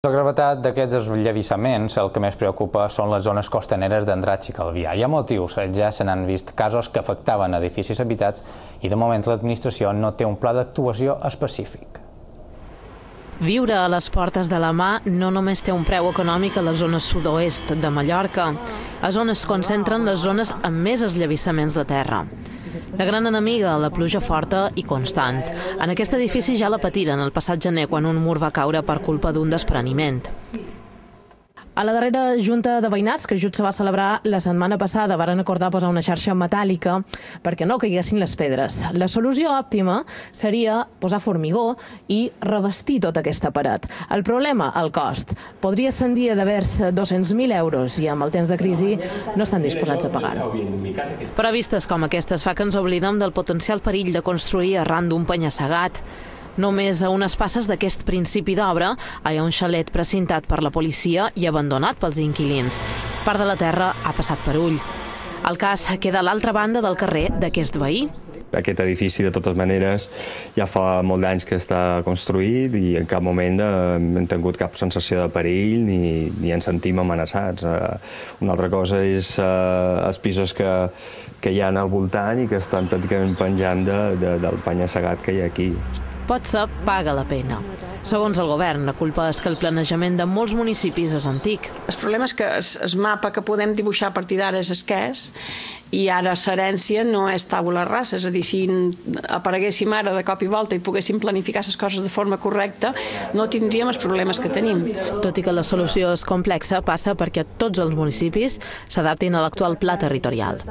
La gravetat d'aquests esllevissaments el que més preocupa són les zones costaneres d'Andratx i Calvià. Hi ha motius, ja se n'han vist casos que afectaven edificis habitats i de moment l'administració no té un pla d'actuació específic. Viure a les portes de la mà no només té un preu econòmic a la zona sud-oest de Mallorca, és on es concentren les zones amb més esllevissaments de terra. La gran enemiga, la pluja forta i constant. En aquest edifici ja la patiren el passat gener quan un mur va caure per culpa d'un despreniment. A la darrera Junta de Veïnats, que just se va celebrar la setmana passada, varen acordar posar una xarxa metàl·lica perquè no caiguessin les pedres. La solució òptima seria posar formigó i revestir tota aquesta paret. El problema, el cost. Podria ascendir de vers 200.000 euros i amb el temps de crisi no estan disposats a pagar-ho. Però vistes com aquestes fa que ens oblidem del potencial perill de construir arran d'un penya-segat. Només a unes passes d'aquest principi d'obra hi ha un xalet precintat per la policia i abandonat pels inquilins. Part de la terra ha passat per ull. El cas queda a l'altra banda del carrer d'aquest veí. Aquest edifici, de totes maneres, ja fa molt d'anys que està construït i en cap moment hem tingut cap sensació de perill ni ens sentim amenaçats. Una altra cosa és els pisos que hi ha al voltant i que estan pràcticament penjant del penya-segat que hi ha aquí. Potser paga la pena. Segons el govern, la culpa és que el planejament de molts municipis és antic. El problema és que el mapa que podem dibuixar a partir d'ara és escàs i ara l'herència no és tabula rasa, és a dir, si apareguéssim ara de cop i volta i poguéssim planificar les coses de forma correcta, no tindríem els problemes que tenim. Tot i que la solució és complexa, passa perquè tots els municipis s'adaptin a l'actual pla territorial.